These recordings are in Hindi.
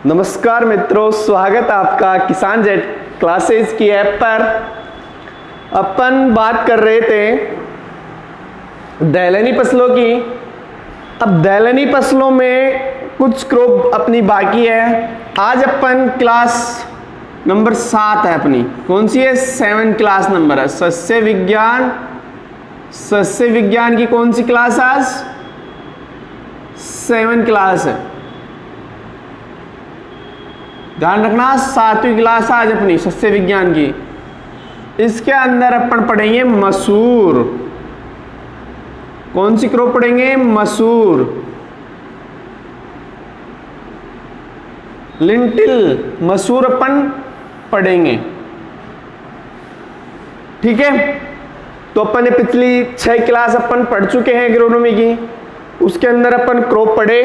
नमस्कार मित्रों, स्वागत है आपका किसान जेट क्लासेस की ऐप पर। अपन बात कर रहे थे दलहनी फसलों की। अब दलहनी फसलों में कुछ क्रॉप अपनी बाकी है। आज अपन क्लास नंबर 7 है अपनी। कौन सी है? 7 क्लास नंबर है। सस्य विज्ञान की कौन सी क्लास? आज 7 क्लास है। ध्यान रखना, 7वीं क्लास आज अपनी सस्य विज्ञान की। इसके अंदर अपन पढ़ेंगे मसूर। कौन सी क्रॉप पढ़ेंगे? मसूर, लिंटिल, मसूर अपन पढ़ेंगे। ठीक है, तो अपन ने पिछली 6 क्लास अपन पढ़ चुके हैं एग्रोनॉमी की। उसके अंदर अपन क्रॉप पढ़े।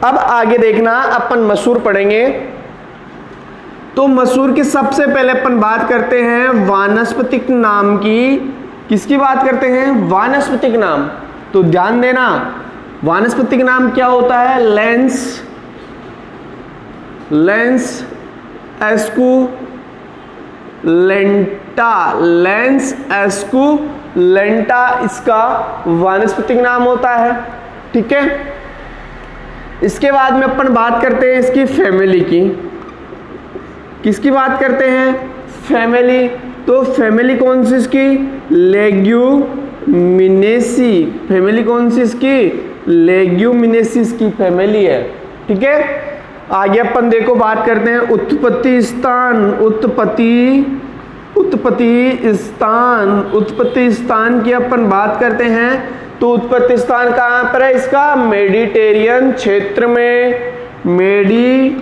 अब आगे देखना, अपन मसूर पढ़ेंगे। तो मसूर की सबसे पहले अपन बात करते हैं वानस्पतिक नाम की। किसकी बात करते हैं? वानस्पतिक नाम। तो ध्यान देना, वानस्पतिक नाम क्या होता है? लेंस एस्कुलेंटा इसका वानस्पतिक नाम होता है। ठीक है, इसके बाद में अपन बात करते हैं इसकी फैमिली की। किसकी बात करते हैं? फैमिली। तो फैमिली कौन सी इसकी? लेग्यूमिनेसी। फैमिली कौन सी इसकी? लेग्यूमिनेसी इसकी फैमिली है। ठीक है, आगे अपन देखो बात करते हैं उत्पत्ति स्थान की अपन बात करते हैं। तो उत्पत्ति स्थान कहाँ पर है इसका? मेडिटेरियन क्षेत्र में। मेडिटेरियन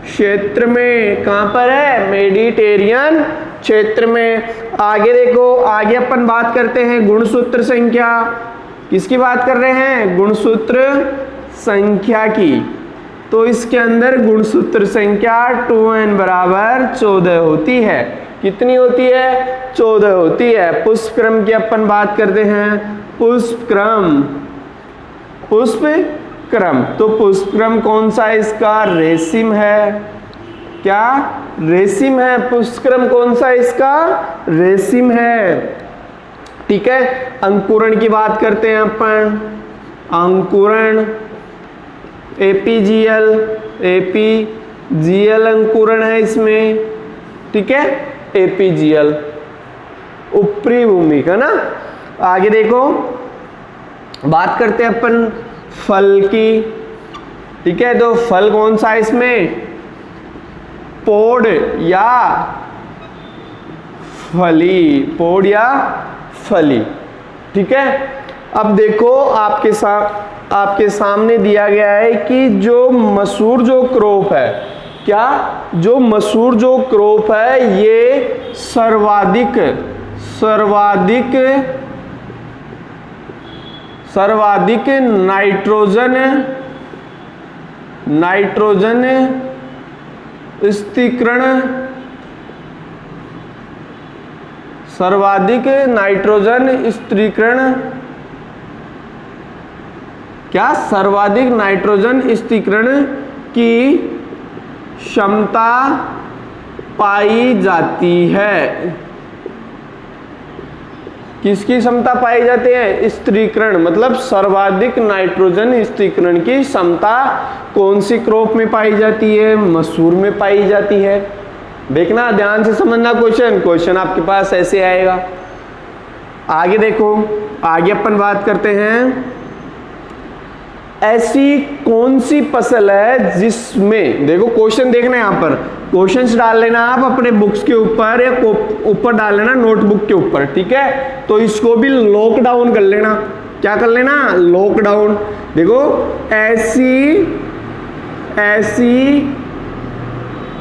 क्षेत्र में। कहां पर है? मेडिटेरियन क्षेत्र में। आगे देखो, आगे अपन बात करते हैं गुणसूत्र संख्या। किसकी बात कर रहे हैं? गुणसूत्र संख्या की। तो इसके अंदर गुणसूत्र संख्या 2n बराबर 14 होती है। कितनी होती है? 14 होती है। पुष्पक्रम की अपन बात करते हैं। पुष्पक्रम। तो पुष्पक्रम कौन सा है इसका? रेशिम है। क्या? रेशिम है। पुष्पक्रम कौन सा है इसका? रेशिम है। ठीक है, अंकुरण की बात करते हैं अपन। अंकुरण एपीजीएल अंकुरण है इसमें। ठीक है, एपीजीएल ऊपरी भूमि का ना। आगे देखो, बात करते हैं अपन फल की। ठीक है, तो फल कौन सा है इसमें? पोड या फली। ठीक है, अब देखो आपके सामने दिया गया है कि जो मसूर जो क्रॉप है, क्या? जो मसूर जो क्रॉप है ये सर्वाधिक नाइट्रोजन स्थिरीकरण, सर्वाधिक नाइट्रोजन स्थिरीकरण, क्या? सर्वाधिक नाइट्रोजन स्थिरीकरण की क्षमता पाई जाती है। किसकी क्षमता पाई जाती है? स्थिरीकरण, मतलब सर्वाधिक नाइट्रोजन स्थिरीकरण की क्षमता कौन सी क्रॉप में पाई जाती है? मसूर में पाई जाती है। देखना, ध्यान से समझना क्वेश्चन आपके पास ऐसे आएगा। आगे देखो, आगे अपन बात करते हैं ऐसी कौन सी फसल है जिसमें, देखो क्वेश्चन देखना, यहां पर क्वेश्चंस डाल लेना आप अपने बुक्स के ऊपर या ऊपर डाल लेना नोटबुक के ऊपर। ठीक है, तो इसको भी लॉक डाउन कर लेना। क्या कर लेना? Lock down. देखो, ऐसी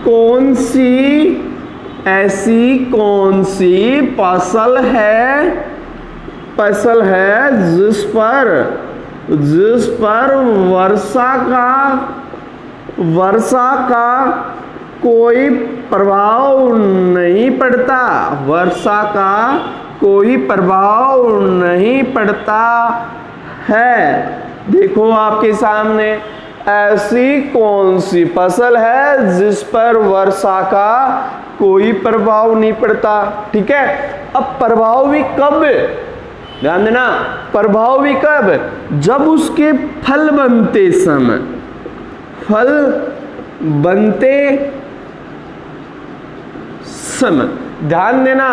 कौन सी फसल है जिस पर वर्षा का कोई प्रभाव नहीं पड़ता। वर्षा का कोई प्रभाव नहीं पड़ता है। देखो आपके सामने ऐसी कौन सी फसल है जिस पर वर्षा का कोई प्रभाव नहीं पड़ता। ठीक है, अब प्रभाव भी कब, ध्यान देना, प्रभाव भी कब, जब उसके फल बनते समय, फल बनते समय, ध्यान देना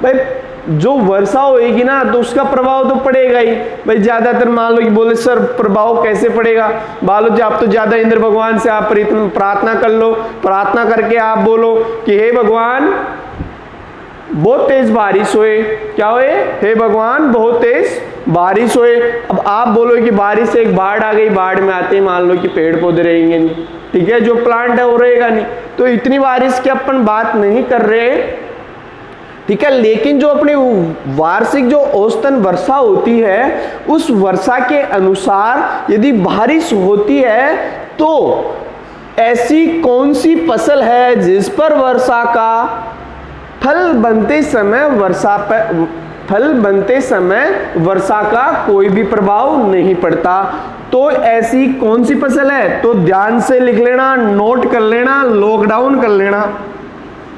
भाई, जो वर्षा होएगी ना तो उसका प्रभाव तो पड़ेगा ही भाई। ज्यादातर मान लो कि बोले सर प्रभाव कैसे पड़ेगा, मान लो जी आप तो ज्यादा इंद्र भगवान से आप प्रार्थना कर लो, प्रार्थना करके आप बोलो कि हे भगवान बहुत तेज बारिश होए, क्या होए, हे भगवान बहुत तेज बारिश होए। अब आप बोलो कि बारिश से एक बाढ़ आ गई, बाढ़ में आते ही मान लो कि पेड़ पौधे रहेंगे नहीं, ठीक है, जो प्लांट है वो रहेगा नहीं, तो इतनी बारिश की अपन बात नहीं कर रहे, ठीक है। लेकिन जो अपनी वार्षिक जो औसतन वर्षा होती है, उस वर्षा के अनुसार यदि बारिश होती है तो ऐसी कौन सी फसल है जिस पर वर्षा का फल बनते समय वर्षा का कोई भी प्रभाव नहीं पड़ता। तो ऐसी कौन सी फसल है, तो ध्यान से लिख लेना, नोट कर लेना, लॉकडाउन कर लेना,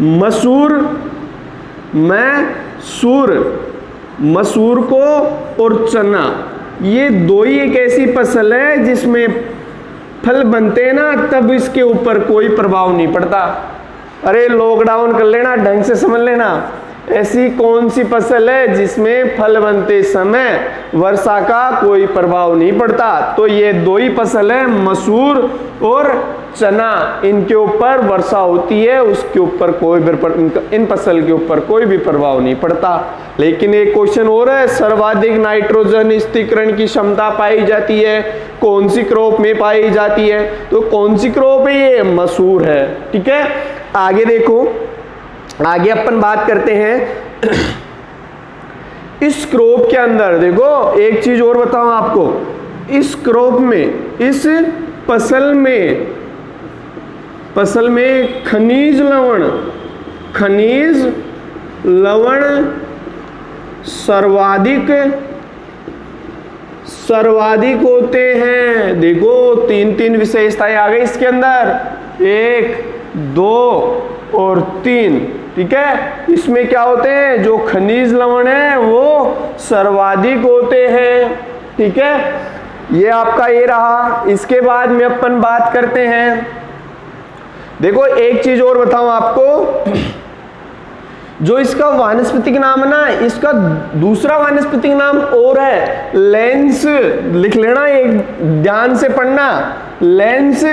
मसूर, मसूर को और चना, ये दो ही एक ऐसी फसल है जिसमें फल बनते हैं ना तब इसके ऊपर कोई प्रभाव नहीं पड़ता। अरे लॉकडाउन कर लेना, ढंग से समझ लेना, ऐसी कौन सी फसल है जिसमें फल बनते समय वर्षा का कोई प्रभाव नहीं पड़ता, तो ये दो ही फसल है, मसूर और चना, इनके ऊपर वर्षा होती है, उसके ऊपर कोई भी, इन फसल के ऊपर कोई भी प्रभाव नहीं पड़ता। लेकिन एक क्वेश्चन और है, सर्वाधिक नाइट्रोजन स्थिरीकरण की क्षमता पाई जाती है कौन सी क्रॉप में पाई जाती है, तो कौन सी क्रॉप है, ये मसूर है। ठीक है, आगे देखो, आगे अपन बात करते हैं इस क्रॉप के अंदर। देखो एक चीज और बताऊं आपको, इस क्रॉप में, इस फसल में खनिज लवण सर्वाधिक होते हैं। देखो तीन विशेषताएं आ गई इसके अंदर, 1, 2 और 3। ठीक है, इसमें क्या होते हैं, जो खनिज लवण है वो सर्वाधिक होते हैं। ठीक है, ये आपका ये रहा। इसके बाद में अपन बात करते हैं, देखो एक चीज और बताऊं आपको, जो इसका वानस्पतिक नाम है ना, इसका दूसरा वानस्पतिक नाम और है, लेंस, लिख लेना, एक ध्यान से पढ़ना, लेंस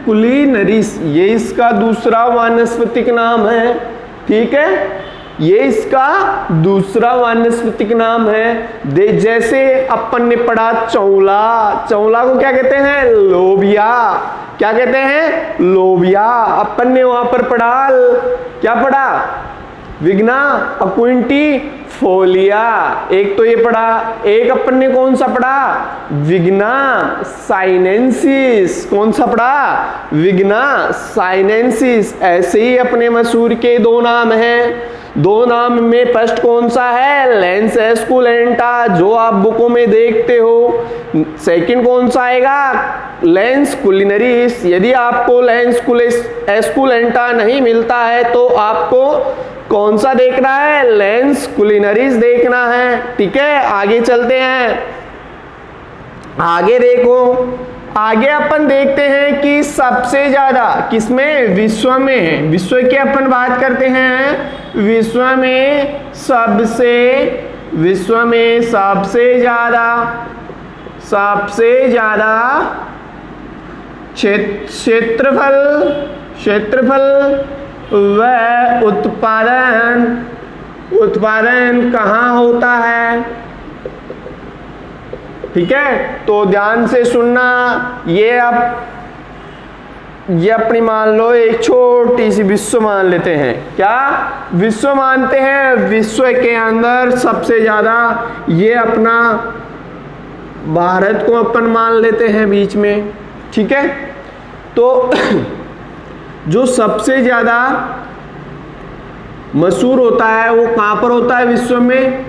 कुलिनरिस, ये इसका दूसरा वानस्पतिक नाम है। ठीक है, ये इसका दूसरा वानस्पतिक नाम है। जैसे अपन ने पढ़ा चौला को क्या कहते हैं, लोबिया, क्या कहते हैं, लोबिया। अपन ने वहां पर पढ़ा, क्या पढ़ा, विग्ना अक्विंटी फोलिया, एक तो ये पढ़ा, एक अपन ने कौन सा पढ़ा, विग्ना साइनेंसिस, कौन सा पढ़ा, विग्ना साइनेंसिस। ऐसे ही अपने मसूर के दो नाम हैं, दो नाम में फर्स्ट कौन सा है, लेंस एस्कुलेंटा, जो आप बुकों में देखते हो। सेकंड कौन सा आएगा, लेंस कुलिनरिस। यदि आपको लेंस एस्कुलेंटा नहीं मिलता है तो आपको कौन सा देखना है, लेंस कुलिनरिस देखना है। ठीक है, आगे चलते हैं, आगे देखो, आगे अपन देखते हैं कि सबसे ज्यादा किसमें, विश्व में, विश्व की अपन बात करते हैं, विश्व में सबसे ज्यादा क्षेत्रफल व उत्पादन कहाँ होता है। ठीक है, तो ध्यान से सुनना, ये अपनी मान लो एक छोटी सी विश्व मान लेते हैं, क्या विश्व मानते हैं, विश्व के अंदर सबसे ज्यादा ये अपना भारत को अपन मान लेते हैं बीच में। ठीक है, तो जो सबसे ज्यादा मशहूर होता है वो कहां पर होता है विश्व में?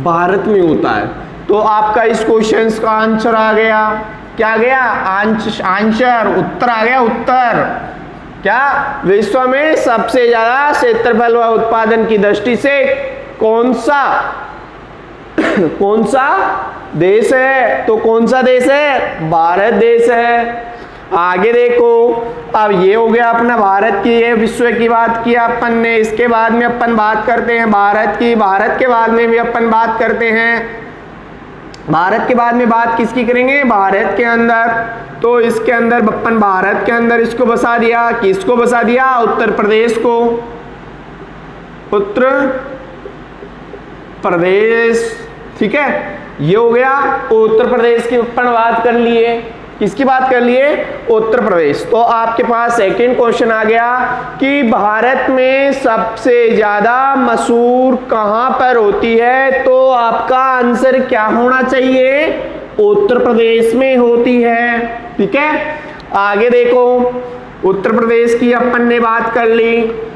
भारत में होता है। तो आपका इस क्वेश्चन का आंसर आ गया, क्या आ गया? आंसर, उत्तर आ गया, उत्तर। क्या विश्व में सबसे ज्यादा क्षेत्रफल व उत्पादन की दृष्टि से कौन सा देश है? तो कौन सा देश है? भारत देश है। आगे देखो, अब ये हो गया अपना भारत की, ये विश्व की बात की अपन ने। इसके बाद में अपन बात करते हैं भारत की। भारत के बाद में भी अपन बात करते हैं, भारत के बाद में बात किसकी करेंगे? भारत के अंदर। तो इसके अंदर अपन भारत के अंदर इसको बसा दिया, किसको बसा दिया? उत्तर प्रदेश को। उत्तर प्रदेश, ठीक है, ये हो गया उत्तर प्रदेश की अपन बात कर लिए। किसकी बात कर लिए? उत्तर प्रदेश। तो आपके पास सेकंड क्वेश्चन आ गया कि भारत में सबसे ज्यादा मशहूर कहां पर होती है? तो आपका आंसर क्या होना चाहिए? उत्तर प्रदेश में होती है। ठीक है, आगे देखो, उत्तर प्रदेश की अपन ने बात कर ली,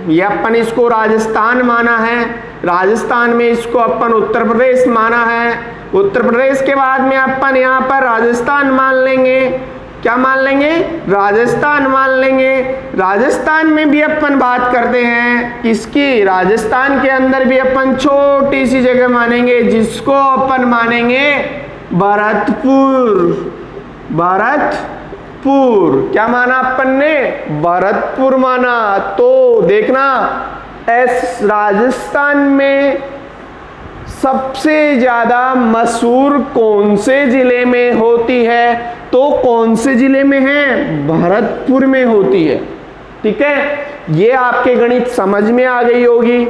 ये अपन इसको राजस्थान माना है, राजस्थान में इसको अपन उत्तर प्रदेश माना है। उत्तर प्रदेश के बाद में अपन यहाँ पर राजस्थान मान लेंगे। क्या मान लेंगे? राजस्थान मान लेंगे। राजस्थान में भी अपन बात करते हैं किसकी? राजस्थान के अंदर भी अपन छोटी सी जगह मानेंगे जिसको अपन मानेंगे भरतपुर। भरतपुर क्या माना अपन ने? भरतपुर माना। तो देखना, राजस्थान में सबसे ज्यादा मशहूर कौन से जिले में होती है? तो कौन से जिले में है? भरतपुर में होती है। ठीक है, ये आपके गणित समझ में आ गई होगी।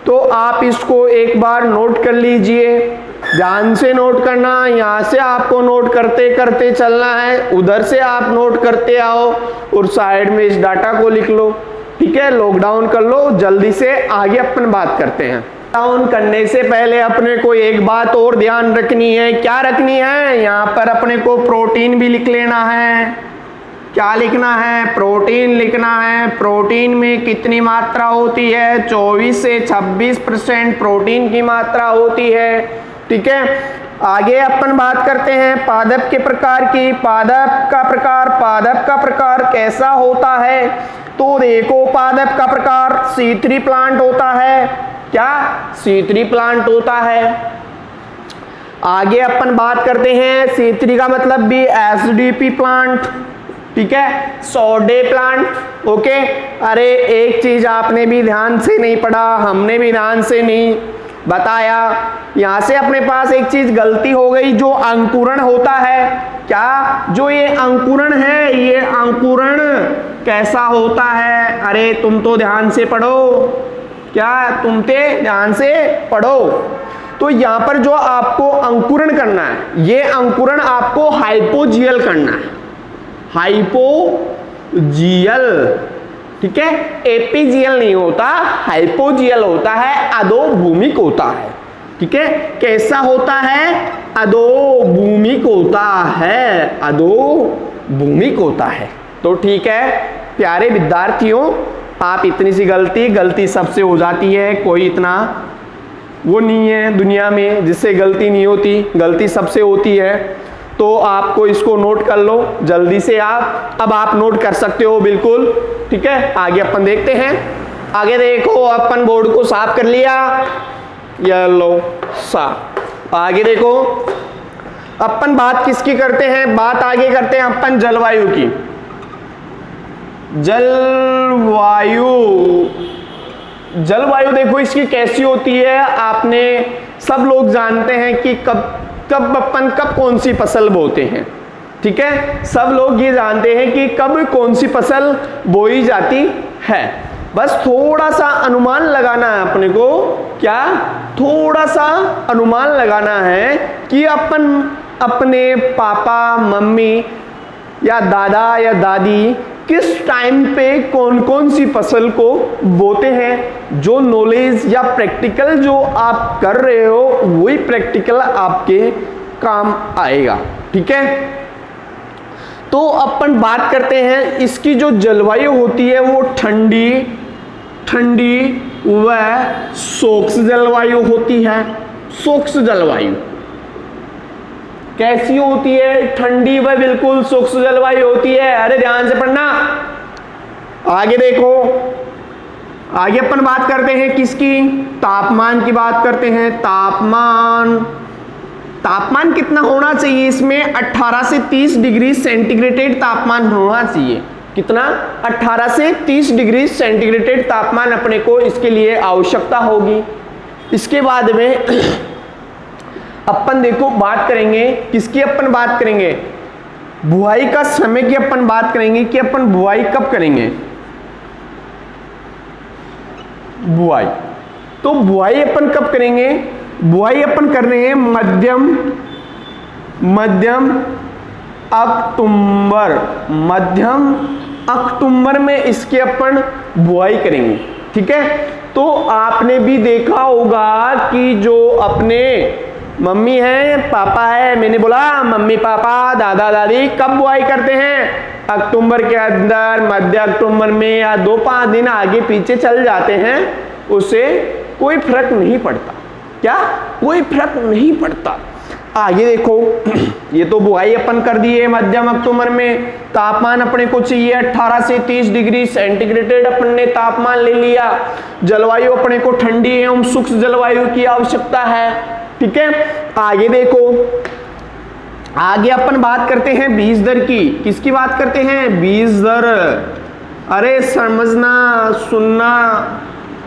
तो आप इसको एक बार नोट कर लीजिए, ध्यान से नोट करना। यहाँ से आपको नोट करते करते चलना है, उधर से आप नोट करते आओ और साइड में इस डाटा को लिख लो। ठीक है, लॉकडाउन कर लो, जल्दी से आगे अपन बात करते हैं। डाउन करने से पहले अपने को एक बात और ध्यान रखनी है। क्या रखनी है? यहाँ पर अपने को प्रोटीन भी लिख लेना है। क्या लिखना है? प्रोटीन लिखना है। प्रोटीन में कितनी मात्रा होती है? 24 से 26% प्रोटीन की मात्रा होती है। ठीक है, आगे अपन बात करते हैं पादप के प्रकार की। पादप का प्रकार कैसा होता है? तो देखो, पादप का प्रकार C3 प्लांट होता है। क्या? C3 प्लांट होता है। आगे अपन बात करते हैं, C3 का मतलब भी SDP प्लांट। ठीक है, सोडे प्लांट। ओके, अरे एक चीज आपने भी ध्यान से नहीं पढ़ा, हमने भी ध्यान से नहीं बताया। यहां से अपने पास एक चीज गलती हो गई, जो अंकुरण होता है। क्या? जो ये अंकुरण है, ये अंकुरण कैसा होता है? अरे तुम तो ध्यान से पढ़ो, क्या तुम ते ध्यान से पढ़ो। तो यहां पर जो आपको अंकुरण करना है, ये अंकुरण आपको हाइपोजियल करना है। हाइपोजियल, ठीक है, एपीजियल नहीं होता, हाइपोजियल होता है, अधोभूमिक होता है। ठीक है, कैसा होता है? अधोभूमिक होता है, अधोभूमिक होता है। तो ठीक है प्यारे विद्यार्थियों, आप इतनी सी गलती सबसे हो जाती है, कोई इतना वो नहीं है दुनिया में जिससे गलती नहीं होती, गलती सबसे होती है। तो आपको इसको नोट कर लो जल्दी से। अब आप नोट कर सकते हो बिल्कुल। ठीक है, आगे अपन देखते हैं। आगे देखो, अपन बोर्ड को साफ कर लिया, ये लो साफ। आगे देखो, अपन बात किसकी करते हैं? बात आगे करते हैं अपन जलवायु की। जलवायु देखो इसकी कैसी होती है, आपने सब लोग जानते हैं कि कब कौन सी फसल बोते हैं। ठीक है, सब लोग ये जानते हैं कि कब कौन सी फसल बोई जाती है। बस थोड़ा सा अनुमान लगाना है अपने को। क्या? थोड़ा सा अनुमान लगाना है कि अपन अपने पापा मम्मी या दादा या दादी किस टाइम पे कौन कौन सी फसल को बोते हैं। जो नॉलेज या प्रैक्टिकल जो आप कर रहे हो, वही प्रैक्टिकल आपके काम आएगा। ठीक है, तो अपन बात करते हैं इसकी जो जलवायु होती है वो ठंडी ठंडी व शुष्क जलवायु होती है। शुष्क जलवायु कैसी होती है? ठंडी व बिल्कुल शुष्क जलवायु होती है। अरे ध्यान से पढ़ना। आगे देखो, आगे अपन बात करते हैं किसकी? तापमान की बात करते हैं। तापमान, तापमान कितना होना चाहिए इसमें? 18 से 30 डिग्री सेंटीग्रेड तापमान होना चाहिए। कितना? 18 से 30 डिग्री सेंटीग्रेड तापमान अपने को इसके लिए आवश्यकता होगी। इसके बाद में अपन देखो बात करेंगे किसकी? अपन बात करेंगे बुआई का समय की अपन बात करेंगे कि अपन बुआई कब करेंगे। बुआई, तो बुआई अपन कब करेंगे? बुआई अपन कर रहे हैं मध्यम अक्टूबर, मध्यम अक्टूबर में इसके अपन बुआई करेंगे। ठीक है, तो आपने भी देखा होगा कि जो अपने मम्मी है पापा है, मैंने बोला मम्मी पापा दादा दादी कब बुआई करते हैं? अक्टूबर के अंदर, मध्य अक्टूबर में, या 2-5 दिन आगे पीछे चल जाते हैं, उससे कोई फर्क नहीं पड़ता। क्या? कोई फर्क नहीं पड़ता। आगे देखो, ये तो बुआई अपन कर दिए मध्यम अक्टूबर में। तापमान अपने को चाहिए 18 से 30 डिग्री सेंटीग्रेड, अपन ने तापमान ले लिया। जलवायु अपने को ठंडी एवं शुष्क जलवायु की आवश्यकता है। ठीक है, आगे देखो, आगे अपन बात करते हैं बीज दर की। किसकी बात करते हैं? बीज दर। अरे समझना, सुनना,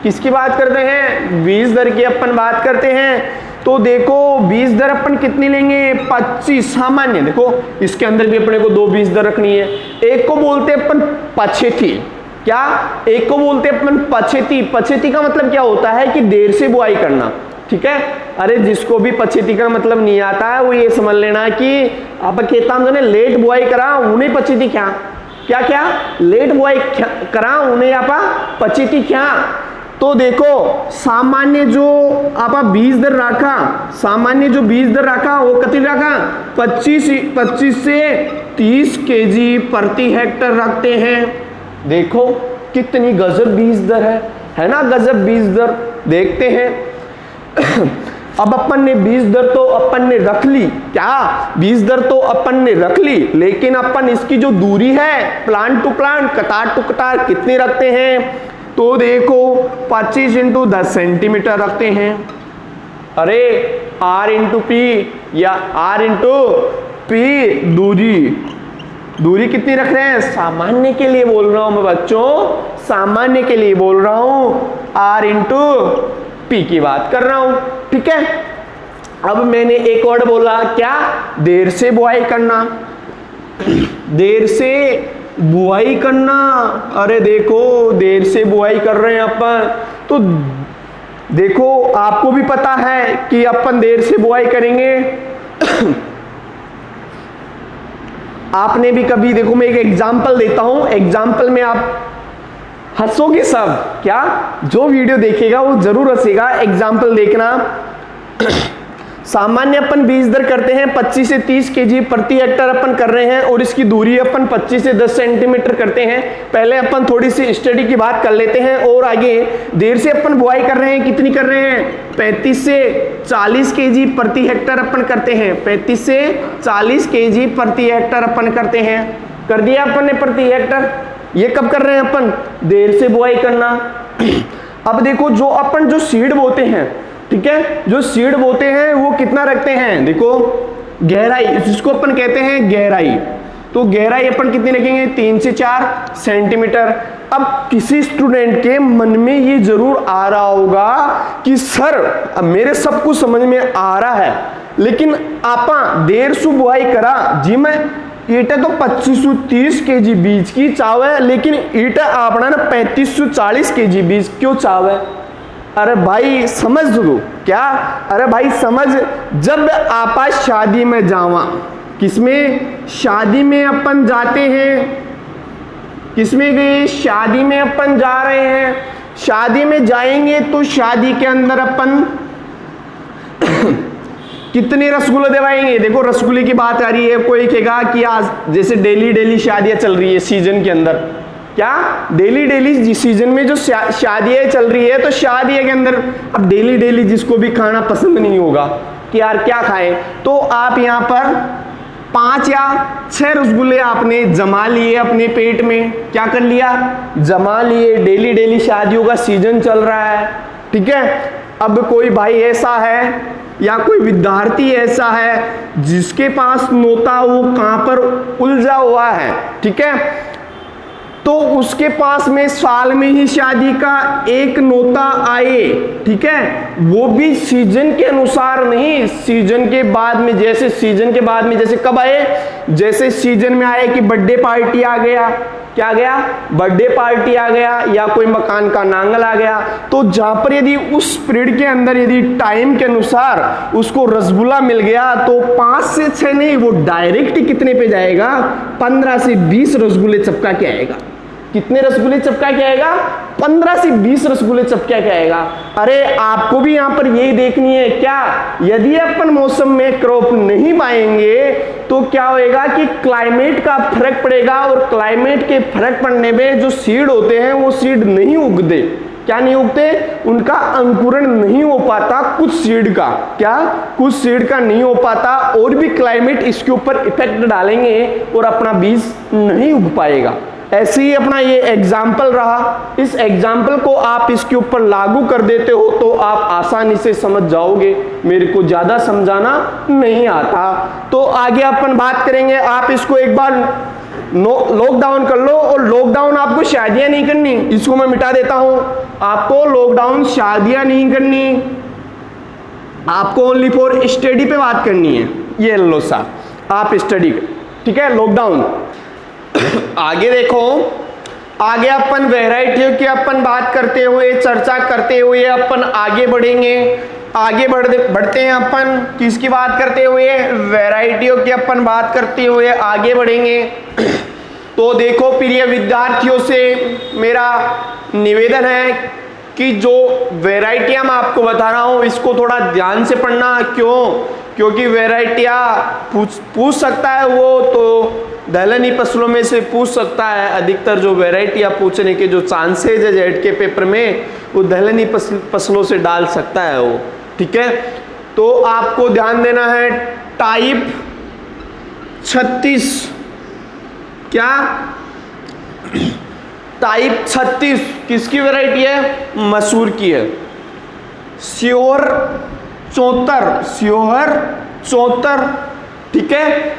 किसकी बात करते हैं? बीज दर की अपन बात करते हैं। तो देखो बीज दर अपन कितनी लेंगे? 25 सामान्य। देखो इसके अंदर भी अपने को 2 बीज दर रखनी है। एक को बोलते हैं अपन पछेती। क्या? एक को बोलते हैं अपन पछेती। पछेती का मतलब क्या होता है कि देर से बुआई करना। ठीक है, अरे जिसको भी पछेती का मतलब नहीं आता है वो ये समझ लेना कि आप खेतान जो ने लेट बुआई करा उन्हें पछेती क्या? क्या क्या? लेट बुआई करा उन्हें आप पछेती क्या? तो देखो सामान्य जो आप बीज दर रखा, सामान्य जो बीज दर रखा वो कितनी रखा? 25 से 30 केजी प्रति हेक्टर रखते हैं। देखो कितनी गजब बीज दर है ना? गजब बीज दर। देखते हैं अब अपन ने बीज दर तो अपन ने रख ली। क्या? बीज दर तो अपन ने रख ली, लेकिन अपन इसकी जो दूरी है प्लांट टू प्लांट, कतार टू कतार कितनी रखते हैं? तो देखो 25 × 10 सेंटीमीटर रखते हैं। अरे R × P या R × P दूरी कितनी रख रहे हैं? सामान्य के लिए बोल रहा हूं मैं बच्चों, सामान्य के लिए बोल रहा हूं। R × P की बात कर रहा हूं। ठीक है, अब मैंने एक वर्ड बोला, क्या? देर से बुआई करना। देर से बुआई करना। अरे देखो देर से बुआई कर रहे हैं अपन, तो देखो आपको भी पता है कि अपन देर से बुआई करेंगे। आपने भी कभी, देखो मैं एक एग्जांपल देता हूं, एग्जांपल में आप हंसोगे सब। क्या? जो वीडियो देखेगा वो जरूर हंसेगा। एग्जांपल देखना। सामान्य अपन बीज दर करते हैं 25 से 30 केजी प्रति हेक्टर अपन कर रहे हैं, और इसकी दूरी अपन 25 से 10 सेंटीमीटर करते हैं। पहले अपन थोड़ी सी स्टडी की बात कर लेते हैं। और आगे देर से अपन बुआई कर रहे हैं, कितनी कर रहे हैं? 35 से 40 केजी प्रति हेक्टर अपन करते हैं। 35 से 40 केजी प्रति हेक्टर अपन करते हैं। कर दिया अपन ने प्रति हेक्टर। ये कब कर रहे हैं अपन? देर से बुआई करना। अब देखो जो अपन जो सीड बोते हैं, ठीक है, जो सीड बोते हैं वो कितना रखते हैं? देखो गहराई, जिसको अपन कहते हैं गहराई, तो गहराई अपन कितनी रखेंगे? 3 से 4 सेंटीमीटर। अब किसी स्टूडेंट के मन में ये जरूर आ रहा होगा कि सर अब मेरे सब कुछ समझ में आ रहा है, लेकिन आपा देर से बुआई करा जी, मैं ईटा तो 2530 केजी बीज की चावे, लेकिन ईटा आपना ना 3540 केजी बीज क्यों चावे? अरे भाई समझ दो। क्या? अरे भाई समझ, जब आपा शादी में जावा, किसमें? शादी में अपन जाते हैं। किसमें गए? शादी में अपन जा रहे हैं। शादी में जाएंगे तो शादी के अंदर अपन कितने रसगुल्ले दिवाएंगे? देखो रसगुल्ले की बात आ रही है, कोई कहेगा कि आज जैसे डेली डेली शादियां चल रही है सीजन के अंदर, क्या डेली डेली सीजन में जो शादियां चल रही है, तो शादियों के अंदर अब डेली डेली जिसको भी खाना पसंद नहीं होगा कि यार क्या खाएं, तो आप यहाँ पर 5 या 6 रसगुल्ले आपने जमा लिए अपने पेट में, क्या कर लिया, जमा लिए। डेली डेली शादियों का सीजन चल रहा है, ठीक है। अब कोई भाई ऐसा है या कोई विद्यार्थी ऐसा है जिसके पास नोता वो कहां पर उलझा हुआ है, ठीक है, तो उसके पास में साल में ही शादी का एक नोता आए, ठीक है, वो भी सीजन के अनुसार नहीं, सीजन के बाद में, जैसे सीजन के बाद में जैसे कब आए, जैसे सीजन में आए कि बर्थडे पार्टी आ गया, क्या आ गया, बर्थडे पार्टी आ गया, या कोई मकान का नांगल आ गया, तो जहां पर यदि उस पीरियड के अंदर यदि टाइम के अनुसार उसको रसगुल्ला मिल गया, तो 5 से 6 नहीं, वो डायरेक्ट ही कितने पे जाएगा, 15 से 20 रसगुल्ले चपका के आएगा। कितने रसगुल्ले चपका के आएगा, 15 से 20 रसगुल्ले चपका के आएगा। अरे आपको भी यहां पर यही देखनी है क्या, यदि अपन मौसम में क्रॉप नहीं पाएंगे तो क्या होएगा कि क्लाइमेट का फर्क पड़ेगा, और क्लाइमेट के फर्क पड़ने में जो सीड होते हैं वो सीड नहीं उगते, क्या नहीं उगते, उनका अंकुरण नहीं हो पाता, कुछ सीड का, क्या कुछ सीड का नहीं हो पाता, और भी क्लाइमेट इसके ऊपर इफेक्ट डालेंगे और अपना बीज नहीं उग पाएगा। ऐसे ही अपना ये एग्जाम्पल रहा, इस एग्जाम्पल को आप इसके ऊपर लागू कर देते हो तो आप आसानी से समझ जाओगे, मेरे को ज्यादा समझाना नहीं आता। तो आगे अपन बात करेंगे, आप इसको एक बार लॉकडाउन कर लो, और लॉकडाउन आपको शादियां नहीं करनी, इसको मैं मिटा देता हूं, आपको लॉकडाउन शादियां नहीं करनी, आपको ओनली फॉर स्टडी पे बात करनी है। ये लो सा, आप स्टडी, ठीक है, लॉकडाउन। आगे देखो, आगे अपन वैरायटियों की अपन बात करते हुए, चर्चा करते हुए अपन आगे बढ़ेंगे। आगे बढ़ते हैं अपन, किसकी बात करते हुए, वैरायटियों की अपन बात करते हुए आगे बढ़ेंगे। तो देखो प्रिय विद्यार्थियों से मेरा निवेदन है कि जो वैरायटियां मैं आपको बता रहा हूं इसको थोड़ा ध्यान से पढ़ना। क्यों? क्योंकि वैरायटियां पूछ सकता है वो, तो दलहनी फसलों में से पूछ सकता है। अधिकतर जो वैरायटियां पूछने के जो चांसेज है जेड के पेपर में, वो दलहनी फसलों से डाल सकता है वो, ठीक है। तो आपको ध्यान देना है, टाइप 36, क्या टाइप 36 किसकी वैरायटी है, मसूर की है। श्योर 74, ठीक है।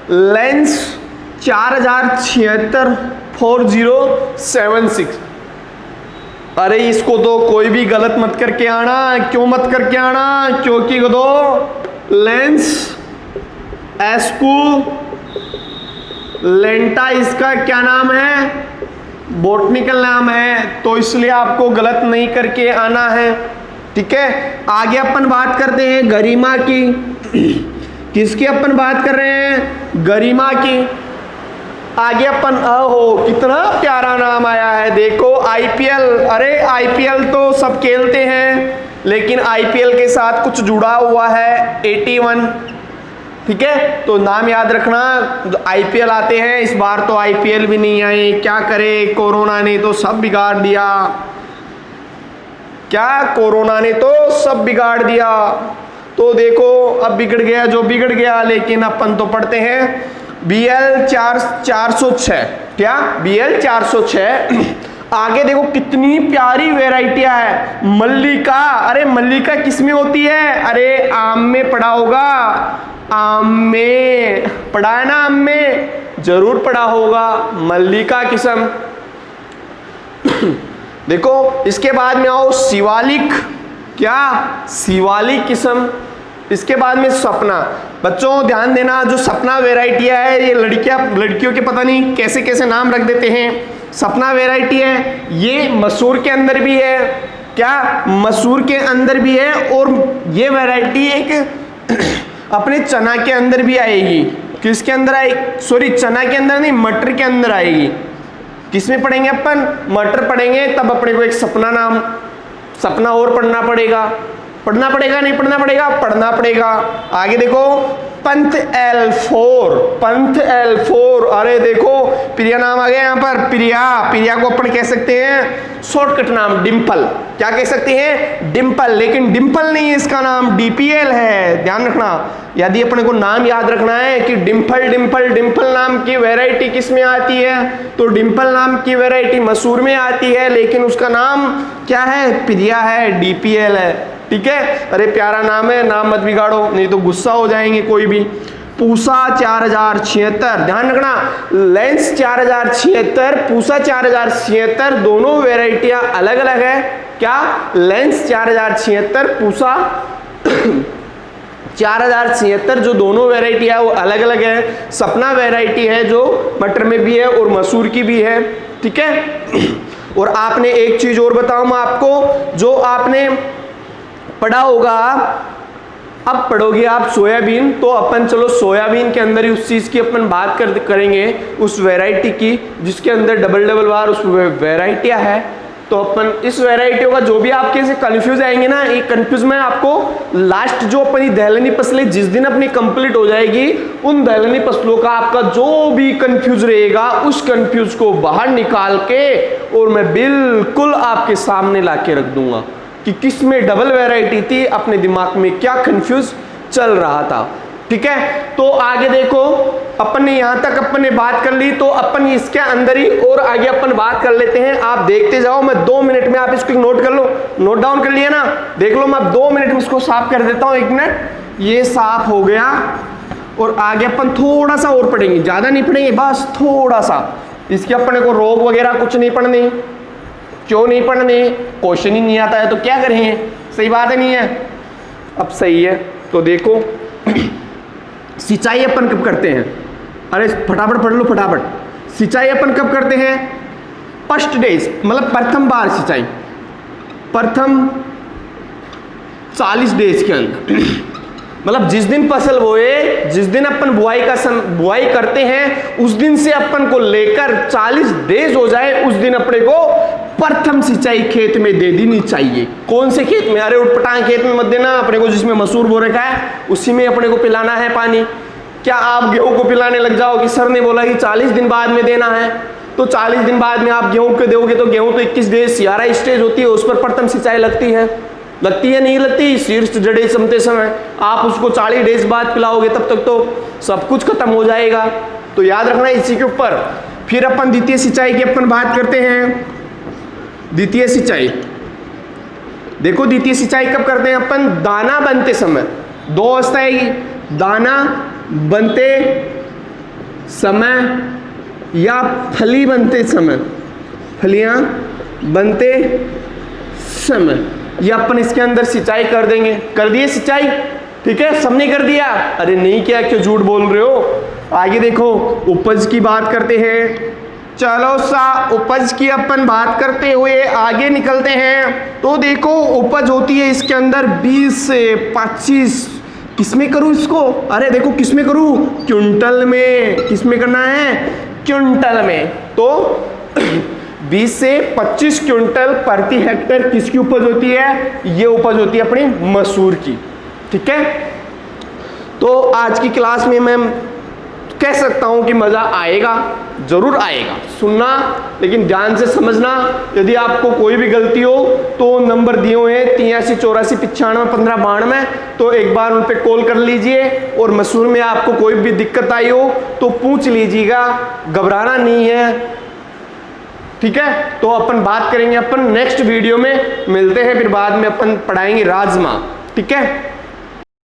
लेंस 4076 4076। अरे इसको तो कोई भी गलत मत करके आना, क्यों मत करके आना, क्योंकि दो लेंस एस्कू लेंटा इसका क्या नाम है, बोटनिकल नाम है, तो इसलिए आपको गलत नहीं करके आना है, ठीक है। आगे अपन बात करते हैं गरिमा की, किसकी अपन बात कर रहे हैं, गरिमा की। आगे अपन कितना प्यारा नाम आया है, देखो आईपीएल। अरे आईपीएल तो सब खेलते हैं, लेकिन आईपीएल के साथ कुछ जुड़ा हुआ है 81, ठीक है। तो नाम याद रखना, आईपीएल आते हैं, इस बार तो आईपीएल भी नहीं आए, क्या करे, कोरोना ने तो सब बिगाड़ दिया, क्या कोरोना ने तो सब बिगाड़ दिया। तो देखो अब बिगड़ गया जो बिगड़ गया, लेकिन अपन तो पढ़ते हैं BL 406, क्या BL 406। आगे देखो कितनी प्यारी वेराइटियां है, मल्लिका। अरे मल्लिका किस में होती है, अरे आम में पढ़ा होगा, आम में पढ़ा है ना, आम में जरूर पढ़ा होगा, मल्लिका किस्म। देखो इसके बाद में आओ शिवालिक, क्या शिवालिक किस्म। इसके बाद में सपना। बच्चों ध्यान देना, जो सपना वेराइटियां है, ये लड़कियों के पता नहीं कैसे कैसे नाम रख देते हैं। सपना वेराइटी है, ये मसूर के अंदर भी है, क्या मसूर के अंदर भी है, और ये वेराइटी एक अपने चना के अंदर भी आएगी। किसके अंदर आएगी, सॉरी चना के अंदर नहीं, मटर के अंदर आएगी। किसमें पढ़ेंगे अपन, मटर पढ़ेंगे, तब अपने को एक सपना नाम, सपना और पढ़ना पड़ेगा, पढ़ना पड़ेगा नहीं पढ़ना पड़ेगा, पढ़ना पड़ेगा। आगे देखो पंथ L4, पंथ L4, अरे देखो प्रिया नाम आ गया यहाँ पर, प्रिया, प्रिया को अपन कह सकते हैं शॉर्टकट नाम डिम्पल, क्या कह सकते हैं, डिम्पल, लेकिन डिम्पल नहीं है इसका नाम, DPL है, ध्यान रखना। यदि अपने को नाम याद रखना है कि डिम्पल डिम्पल डिम्पल नाम की वैरायटी किस में आती है, तो डिम्पल नाम की वैरायटी मसूर में आती है, लेकिन उसका नाम क्या है, प्रिया है, DPL है, ठीक है। अरे प्यारा नाम है, नाम मत बिगाड़ो नहीं तो गुस्सा हो जाएंगे कोई भी। पूसा 4076, ध्यान रखना, लेंस 4076, पूसा 4076, दोनों वेराइटियां अलग अलग है, क्या, लेंस 4076, पूसा 4076, जो दोनों वेराइटी है वो अलग अलग है। सपना वेराइटी है जो मटर में भी है और मसूर की भी है, ठीक है। और आपने एक चीज और बताऊं मैं आपको, जो आपने पढ़ा होगा, अब पढ़ोगे आप सोयाबीन, तो अपन चलो सोयाबीन के अंदर ही उस चीज की अपन बात करेंगे, उस वैरायटी की जिसके अंदर डबल डबल बार उस वैरायटियां है। तो अपन इस वैरायटियों का जो भी आपके से कंफ्यूज आएंगे ना, ये कंफ्यूज में आपको लास्ट जो अपनी दहलनी फसलें जिस दिन अपनी कंप्लीट हो जाएगी, उन दहलनी फसलों का आपका जो भी कंफ्यूज रहेगा उस कंफ्यूज को बाहर निकाल के और मैं बिल्कुल आपके सामने ला के रख दूंगा कि किस में डबल वैरायटी थी, अपने दिमाग में क्या कंफ्यूज चल रहा था, ठीक है। तो आगे देखो, अपन ने यहां तक अपन ने बात कर ली, तो अपन इसके अंदर ही और आगे अपन बात कर लेते हैं। आप देखते जाओ, मैं 2 मिनट में, आप इसको नोट कर लो, नोट डाउन कर लिया ना, देख लो, मैं 2 मिनट में इसको साफ कर देता हूं। 1 मिनट, ये साफ हो गया। और आगे अपन थोड़ा सा और पढ़ेंगे, ज्यादा नहीं पढ़ेंगे, बस थोड़ा सा। इसके अपने को रोग वगैरह कुछ नहीं पढ़नी, क्यों नहीं पढ़नी, क्वेश्चन ही नहीं आता है तो क्या करेंगे, सही बात है नहीं है। अब सही है, तो देखो सिंचाई अपन कब करते हैं, अरे फटाफट पढ़ लो फटाफट। सिंचाई अपन कब करते हैं, फर्स्ट डेज, मतलब प्रथम बार सिंचाई, प्रथम 40 डेज के अंदर, मतलब जिस दिन फसल बोए, जिस दिन अपन बुआई करते हैं, उस दिन से अपन को लेकर 40 डेज हो जाए, उस दिन अपने को प्रथम सिंचाई खेत में दे देनी चाहिए। कौन से खेत में, अरे उटपटांग खेत में मत देना, अपने को जिसमें मसूर बो रखा है उसी में अपने को पिलाना है पानी। क्या आप गेहूं को पिलाने लग जाओ कि सर ने बोला कि 40 दिन बाद में देना है, तो 40 दिन बाद में आप गेहूं को दोगे तो गेहूं तो 21 डेज 11 स्टेज होती है, उस पर प्रथम सिंचाई लगती है नहीं लगती, शीर्ष जड़े समते समय आप उसको 40 डेज बाद पिलाओगे तब तक तो सब कुछ खत्म हो जाएगा। तो याद रखना इसी के ऊपर। फिर अपन द्वितीय सिंचाई की अपन बात करते हैं। द्वितीय सिंचाई, देखो द्वितीय सिंचाई कब करते हैं अपन, दाना बनते समय, 2 अवस्था आएगी, दाना बनते समय या फली बनते समय, फलियां बनते समय, ये अपन इसके अंदर सिंचाई कर देंगे। कर दिए सिंचाई, ठीक है, सबने कर दिया, अरे नहीं किया, क्यों झूठ बोल रहे हो। आगे देखो उपज की बात करते हैं, चलो सा उपज की अपन बात करते हुए आगे निकलते हैं। तो देखो उपज होती है इसके अंदर 20 से 25, किसमें करूं इसको, अरे देखो किसमें करूं, क्विंटल में, किसमें करना है, क्विंटल में। तो 20 से 25 क्विंटल प्रति हेक्टेयर किसकी उपज होती है, ये उपज होती है अपनी मसूर की, ठीक है। तो आज की क्लास में मैं कह सकता हूं कि मजा आएगा, जरूर आएगा, सुनना लेकिन ध्यान से समझना। यदि आपको कोई भी गलती हो तो नंबर दिए हुए हैं 83 84 95 15 92, तो एक बार उन पे कॉल कर लीजिए। और मसूर में आपको कोई भी दिक्कत आई हो तो पूछ लीजिएगा, घबराना नहीं है, ठीक है। तो अपन बात करेंगे, अपन नेक्स्ट वीडियो में मिलते हैं, फिर बाद में अपन पढ़ाएंगे राजमा, ठीक है।